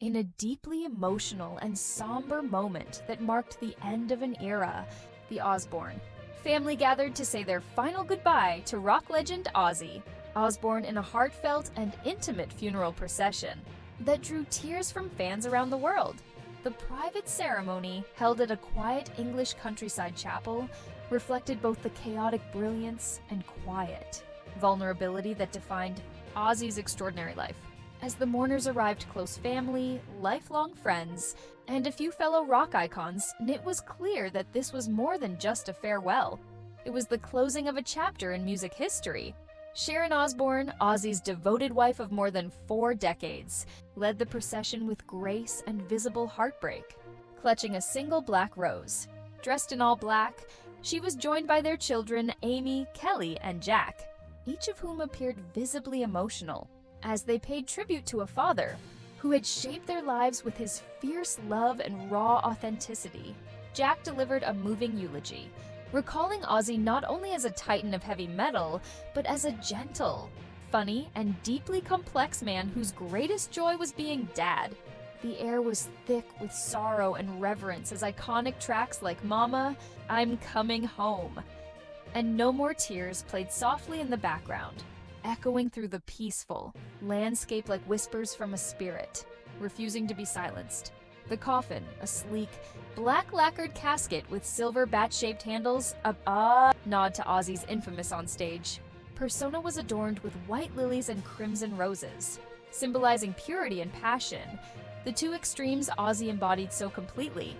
In a deeply emotional and somber moment that marked the end of an era, the Osbourne family gathered to say their final goodbye to rock legend Ozzy Osbourne in a heartfelt and intimate funeral procession that drew tears from fans around the world. The private ceremony, held at a quiet English countryside chapel, reflected both the chaotic brilliance and quiet vulnerability that defined Ozzy's extraordinary life. As the mourners arrived, close family, lifelong friends, and a few fellow rock icons, it was clear that this was more than just a farewell. It was the closing of a chapter in music history. Sharon Osbourne, Ozzy's devoted wife of more than 4 decades, led the procession with grace and visible heartbreak. Clutching a single black rose, dressed in all black, she was joined by their children Aimee, Kelly, and Jack, each of whom appeared visibly emotional as they paid tribute to a father who had shaped their lives with his fierce love and raw authenticity. Jack delivered a moving eulogy, recalling Ozzy not only as a titan of heavy metal, but as a gentle, funny, and deeply complex man whose greatest joy was being dad. The air was thick with sorrow and reverence as iconic tracks like Mama, I'm Coming Home, and No More Tears played softly in the background, echoing through the peaceful landscape like whispers from a spirit, refusing to be silenced. The coffin, a sleek, black lacquered casket with silver bat-shaped handles, a nod to Ozzy's infamous onstage persona, was adorned with white lilies and crimson roses, symbolizing purity and passion, the two extremes Ozzy embodied so completely.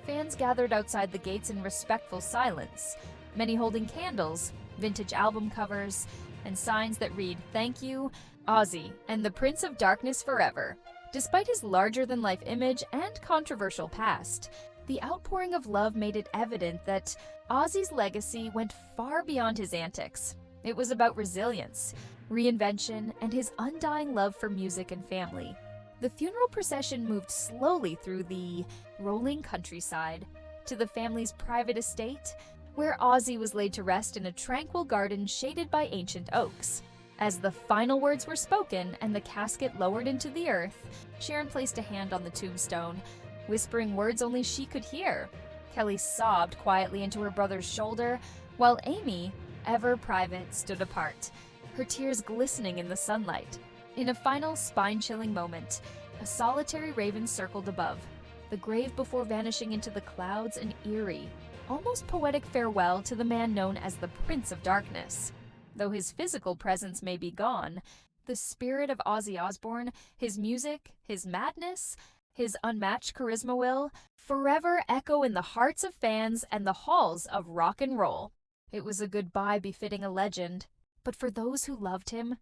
Fans gathered outside the gates in respectful silence, many holding candles, vintage album covers, and signs that read, "Thank you, Ozzy, and the Prince of Darkness forever." Despite his larger-than-life image and controversial past, the outpouring of love made it evident that Ozzy's legacy went far beyond his antics. It was about resilience, reinvention, and his undying love for music and family. The funeral procession moved slowly through the rolling countryside to the family's private estate, where Ozzy was laid to rest in a tranquil garden shaded by ancient oaks. As the final words were spoken and the casket lowered into the earth, Sharon placed a hand on the tombstone, whispering words only she could hear. Kelly sobbed quietly into her brother's shoulder, while Aimee, ever private, stood apart, her tears glistening in the sunlight. In a final spine-chilling moment, a solitary raven circled above, the grave before vanishing into the clouds, an eerie, almost poetic farewell to the man known as the Prince of Darkness. Though his physical presence may be gone, the spirit of Ozzy Osbourne, his music, his madness, his unmatched charisma will forever echo in the hearts of fans and the halls of rock and roll. It was a goodbye befitting a legend, but for those who loved him,